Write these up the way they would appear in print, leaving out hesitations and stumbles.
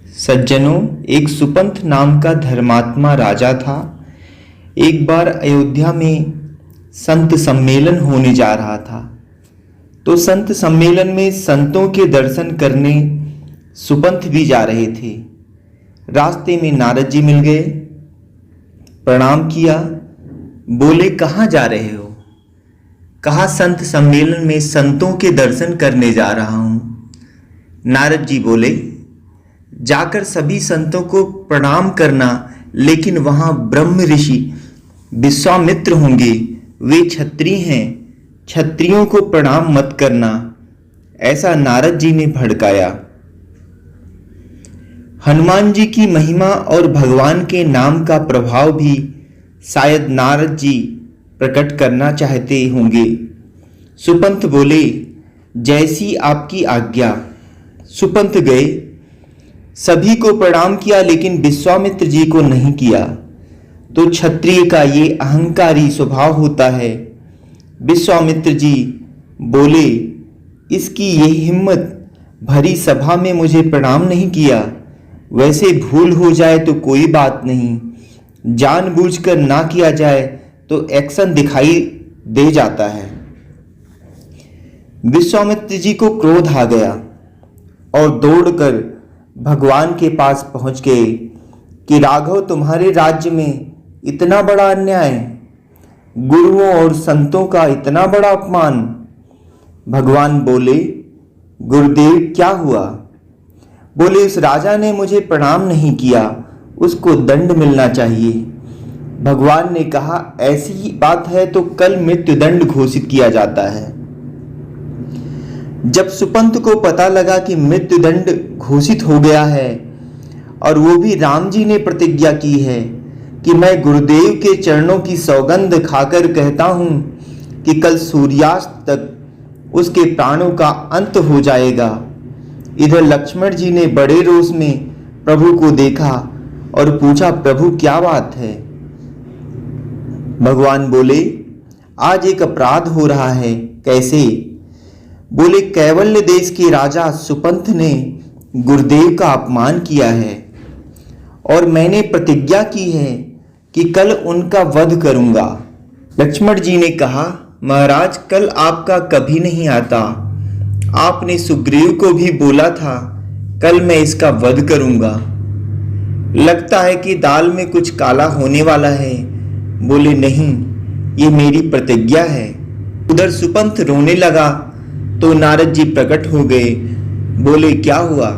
सज्जनों, एक सुपंथ नाम का धर्मात्मा राजा था। एक बार अयोध्या में संत सम्मेलन होने जा रहा था। तो संत सम्मेलन में संतों के दर्शन करने सुपंथ भी जा रहे थे। रास्ते में नारद जी मिल गए, प्रणाम किया, बोले कहाँ जा रहे हो? कहा संत सम्मेलन में संतों के दर्शन करने जा रहा हूँ। नारद जी बोले जाकर सभी संतों को प्रणाम करना, लेकिन वहाँ ब्रह्म ऋषि विश्वामित्र होंगे, वे क्षत्रिय हैं, क्षत्रियों को प्रणाम मत करना। ऐसा नारद जी ने भड़काया। हनुमान जी की महिमा और भगवान के नाम का प्रभाव भी शायद नारद जी प्रकट करना चाहते होंगे। सुपंथ बोले जैसी आपकी आज्ञा। सुपंथ गए, सभी को प्रणाम किया, लेकिन विश्वामित्र जी को नहीं किया। तो क्षत्रिय का ये अहंकारी स्वभाव होता है। विश्वामित्र जी बोले इसकी ये हिम्मत भरी सभा में मुझे प्रणाम नहीं किया। वैसे भूल हो जाए तो कोई बात नहीं, जानबूझकर ना किया जाए तो एक्शन दिखाई दे जाता है। विश्वामित्र जी को क्रोध आ गया और दौड़कर भगवान के पास पहुंच गए कि राघव, तुम्हारे राज्य में इतना बड़ा अन्याय, गुरुओं और संतों का इतना बड़ा अपमान। भगवान बोले गुरुदेव क्या हुआ? बोले उस राजा ने मुझे प्रणाम नहीं किया, उसको दंड मिलना चाहिए। भगवान ने कहा ऐसी ही बात है तो कल मृत्युदंड घोषित किया जाता है। जब सुपंथ को पता लगा कि मृत्युदंड घोषित हो गया है और वो भी राम जी ने प्रतिज्ञा की है कि मैं गुरुदेव के चरणों की सौगंध खाकर कहता हूं कि कल सूर्यास्त तक उसके प्राणों का अंत हो जाएगा। इधर लक्ष्मण जी ने बड़े रोष में प्रभु को देखा और पूछा प्रभु क्या बात है? भगवान बोले आज एक अपराध हो रहा है। कैसे? बोले कैवल्य देश के राजा सुपंथ ने गुरुदेव का अपमान किया है और मैंने प्रतिज्ञा की है कि कल उनका वध करूंगा। लक्ष्मण जी ने कहा महाराज कल आपका कभी नहीं आता। आपने सुग्रीव को भी बोला था कल मैं इसका वध करूंगा। लगता है कि दाल में कुछ काला होने वाला है। बोले नहीं, ये मेरी प्रतिज्ञा है। उधर सुपंथ रोने लगा तो नारद जी प्रकट हो गए। बोले क्या हुआ?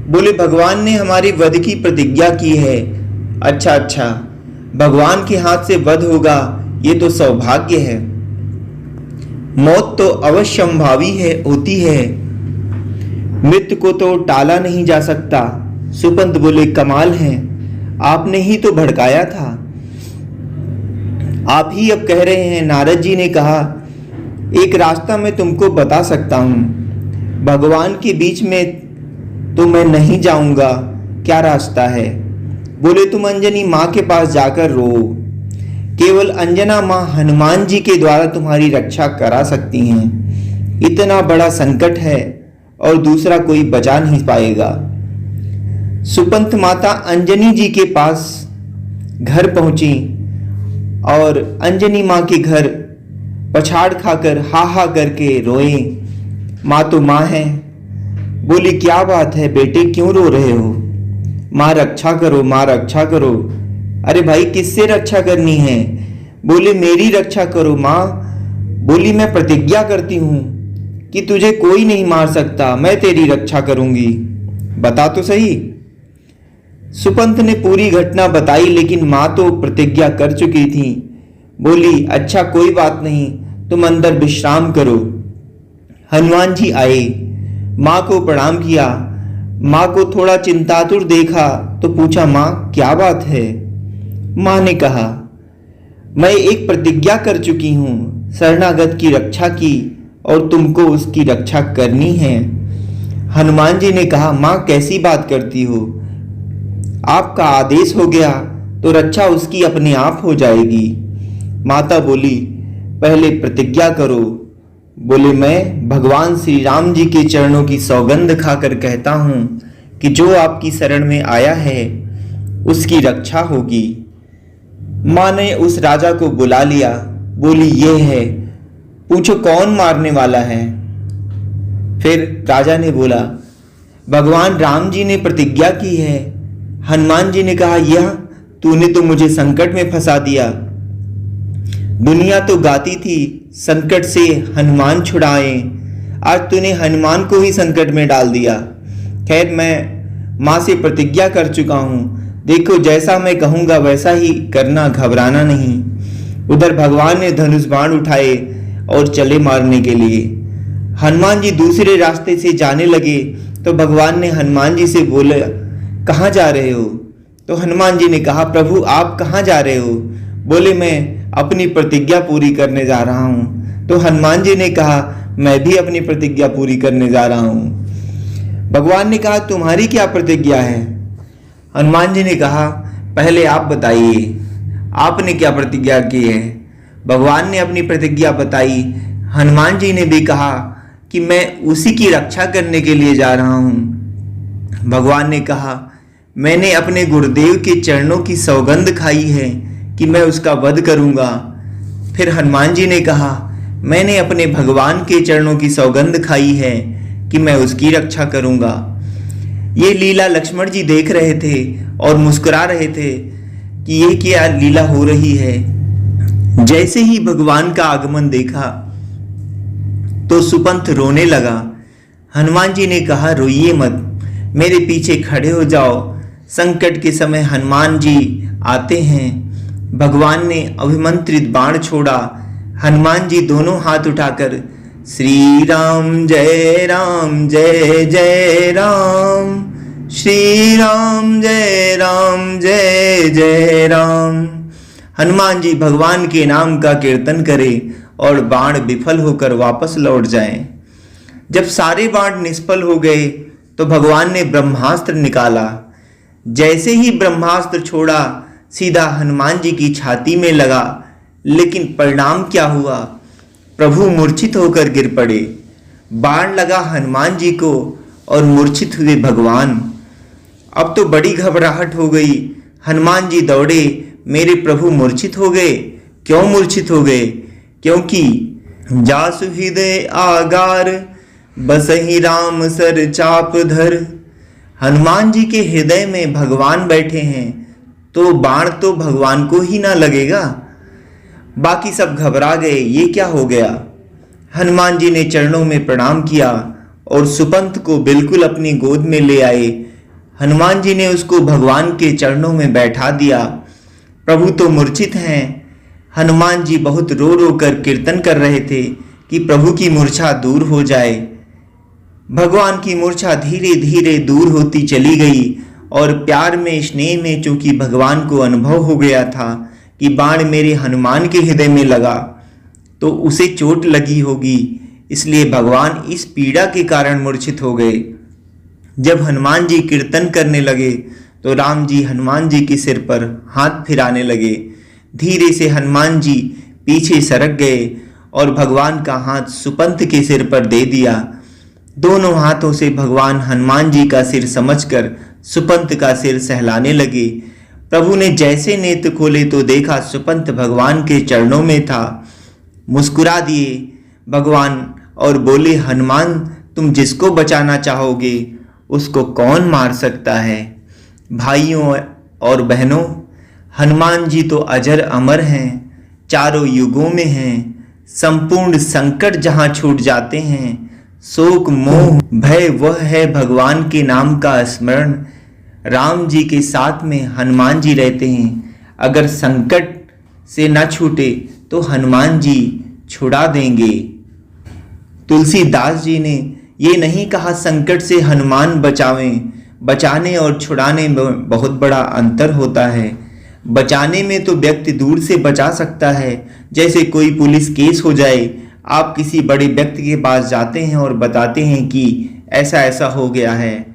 बोले भगवान ने हमारी वध की प्रतिज्ञा की है। अच्छा, भगवान के हाथ से वध होगा, ये तो सौभाग्य है। मौत तो अवश्यंभावी होती है, मृत्यु को तो टाला नहीं जा सकता। सुपंथ बोले कमाल है, आपने ही तो भड़काया था, आप ही अब कह रहे हैं। नारद जी ने कहा एक रास्ता मैं तुमको बता सकता हूं, भगवान के बीच में तो मैं नहीं जाऊंगा। क्या रास्ता है? बोले तुम अंजनी माँ के पास जाकर रो। केवल अंजना माँ हनुमान जी के द्वारा तुम्हारी रक्षा करा सकती हैं। इतना बड़ा संकट है और दूसरा कोई बचा नहीं पाएगा। सुपंथ माता अंजनी जी के पास घर पहुंची और अंजनी माँ के घर पछाड़ खाकर हा हा करके रोए। माँ तो माँ है। बोली क्या बात है बेटे, क्यों रो रहे हो? माँ रक्षा करो, माँ रक्षा करो। अरे भाई किससे रक्षा करनी है? बोले मेरी रक्षा करो माँ। बोली मैं प्रतिज्ञा करती हूँ कि तुझे कोई नहीं मार सकता, मैं तेरी रक्षा करूंगी। बता तो सही। सुपंथ ने पूरी घटना बताई, लेकिन माँ तो प्रतिज्ञा कर चुकी थी। बोली अच्छा कोई बात नहीं, तुम अंदर विश्राम करो। हनुमान जी आए, माँ को प्रणाम किया। माँ को थोड़ा चिंतातुर देखा तो पूछा माँ क्या बात है? माँ ने कहा मैं एक प्रतिज्ञा कर चुकी हूँ शरणागत की रक्षा की और तुमको उसकी रक्षा करनी है। हनुमान जी ने कहा माँ कैसी बात करती हो? आपका आदेश हो गया तो रक्षा उसकी अपने आप हो जाएगी। माता बोली पहले प्रतिज्ञा करो। बोले मैं भगवान श्री राम जी के चरणों की सौगंध खाकर कहता हूं कि जो आपकी शरण में आया है उसकी रक्षा होगी। माँ ने उस राजा को बुला लिया, बोली ये है, पूछो कौन मारने वाला है। फिर राजा ने बोला, भगवान राम जी ने प्रतिज्ञा की है। हनुमान जी ने कहा, यह तूने तो मुझे संकट में फंसा दिया। दुनिया तो गाती थी संकट से हनुमान छुड़ाए, आज तूने हनुमान को ही संकट में डाल दिया। खैर, मैं माँ से प्रतिज्ञा कर चुका हूँ, देखो जैसा मैं कहूँगा वैसा ही करना, घबराना नहीं। उधर भगवान ने धनुष बाण उठाए और चले मारने के लिए। हनुमान जी दूसरे रास्ते से जाने लगे तो भगवान ने हनुमान जी से बोला, कहाँ जा रहे हो? तो हनुमान जी ने कहा, प्रभु आप कहाँ जा रहे हो? बोले, मैं अपनी प्रतिज्ञा पूरी करने जा रहा हूँ। तो हनुमान जी ने कहा, मैं भी अपनी प्रतिज्ञा पूरी करने जा रहा हूँ। भगवान ने कहा, तुम्हारी क्या प्रतिज्ञा है? हनुमान जी ने कहा, पहले आप बताइए, आपने क्या प्रतिज्ञा की है? भगवान ने अपनी प्रतिज्ञा बताई। हनुमान जी ने भी कहा कि मैं उसी की रक्षा करने के लिए जा रहा हूँ। भगवान ने कहा, मैंने अपने गुरुदेव के चरणों की सौगंध खाई है कि मैं उसका वध करूँगा। फिर हनुमान जी ने कहा, मैंने अपने भगवान के चरणों की सौगंध खाई है कि मैं उसकी रक्षा करूँगा। ये लीला लक्ष्मण जी देख रहे थे और मुस्कुरा रहे थे कि ये क्या लीला हो रही है। जैसे ही भगवान का आगमन देखा तो सुपंथ रोने लगा। हनुमान जी ने कहा, रोइए मत, मेरे पीछे खड़े हो जाओ, संकट के समय हनुमान जी आते हैं। भगवान ने अभिमंत्रित बाण छोड़ा। हनुमान जी दोनों हाथ उठाकर श्री राम जय राम जय जय राम, श्री राम जय राम जय जय राम। हनुमान जी भगवान के नाम का कीर्तन करें और बाण विफल होकर वापस लौट जाएं। जब सारे बाण निष्फल हो गए तो भगवान ने ब्रह्मास्त्र निकाला। जैसे ही ब्रह्मास्त्र छोड़ा सीधा हनुमान जी की छाती में लगा, लेकिन परिणाम क्या हुआ? प्रभु मूर्छित होकर गिर पड़े। बाण लगा हनुमान जी को और मूर्छित हुए भगवान। अब तो बड़ी घबराहट हो गई। हनुमान जी दौड़े, मेरे प्रभु मूर्छित हो गए। क्यों मूर्छित हो गए? क्योंकि जासु हृदय आगार, बसहि राम सर चाप धर। हनुमान जी के हृदय में भगवान बैठे हैं तो बाण तो भगवान को ही ना लगेगा। बाकी सब घबरा गए, ये क्या हो गया? हनुमान जी ने चरणों में प्रणाम किया और सुपंथ को बिल्कुल अपनी गोद में ले आए। हनुमान जी ने उसको भगवान के चरणों में बैठा दिया। प्रभु तो मूर्छित हैं। हनुमान जी बहुत रो रो कर कीर्तन कर रहे थे कि प्रभु की मूर्छा दूर हो जाए। भगवान की मूर्छा धीरे धीरे दूर होती चली गई और प्यार में, स्नेह में, चूंकि भगवान को अनुभव हो गया था कि बाण मेरे हनुमान के हृदय में लगा तो उसे चोट लगी होगी, इसलिए भगवान इस पीड़ा के कारण मूर्छित हो गए। जब हनुमान जी कीर्तन करने लगे तो राम जी हनुमान जी के सिर पर हाथ फिराने लगे। धीरे से हनुमान जी पीछे सरक गए और भगवान का हाथ सुपंथ के सिर पर दे दिया। दोनों हाथों से भगवान हनुमान जी का सिर समझकर सुपंथ का सिर सहलाने लगे। प्रभु ने जैसे नेत्र खोले तो देखा सुपंथ भगवान के चरणों में था। मुस्कुरा दिए भगवान और बोले, हनुमान तुम जिसको बचाना चाहोगे उसको कौन मार सकता है? भाइयों और बहनों, हनुमान जी तो अजर अमर हैं, चारों युगों में हैं। संपूर्ण संकट जहाँ छूट जाते हैं, शोक मोह भय वह है भगवान के नाम का स्मरण। राम जी के साथ में हनुमान जी रहते हैं। अगर संकट से न छूटे तो हनुमान जी छुड़ा देंगे। तुलसीदास जी ने ये नहीं कहा संकट से हनुमान बचावें। बचाने और छुड़ाने में बहुत बड़ा अंतर होता है। बचाने में तो व्यक्ति दूर से बचा सकता है, जैसे कोई पुलिस केस हो जाए, आप किसी बड़े व्यक्ति के पास जाते हैं और बताते हैं कि ऐसा ऐसा हो गया है।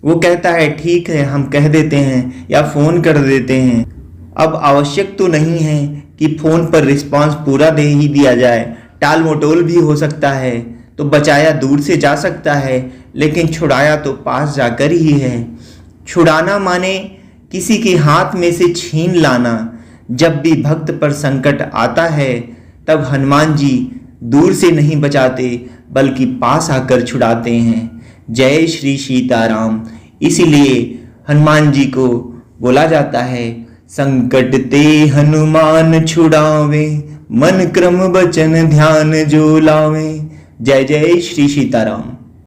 वो कहता है ठीक है, हम कह देते हैं या फ़ोन कर देते हैं। अब आवश्यक तो नहीं है कि फ़ोन पर रिस्पांस पूरा दे ही दिया जाए, टाल मटोल भी हो सकता है। तो बचाया दूर से जा सकता है, लेकिन छुड़ाया तो पास जाकर ही है। छुड़ाना माने किसी के हाथ में से छीन लाना। जब भी भक्त पर संकट आता है तब हनुमान जी दूर से नहीं बचाते बल्कि पास आकर छुड़ाते हैं। जय श्री सीताराम। इसीलिए हनुमान जी को बोला जाता है, संकट ते हनुमान छुड़ावे, मन क्रम बचन ध्यान जो लावे। जय जय श्री सीताराम।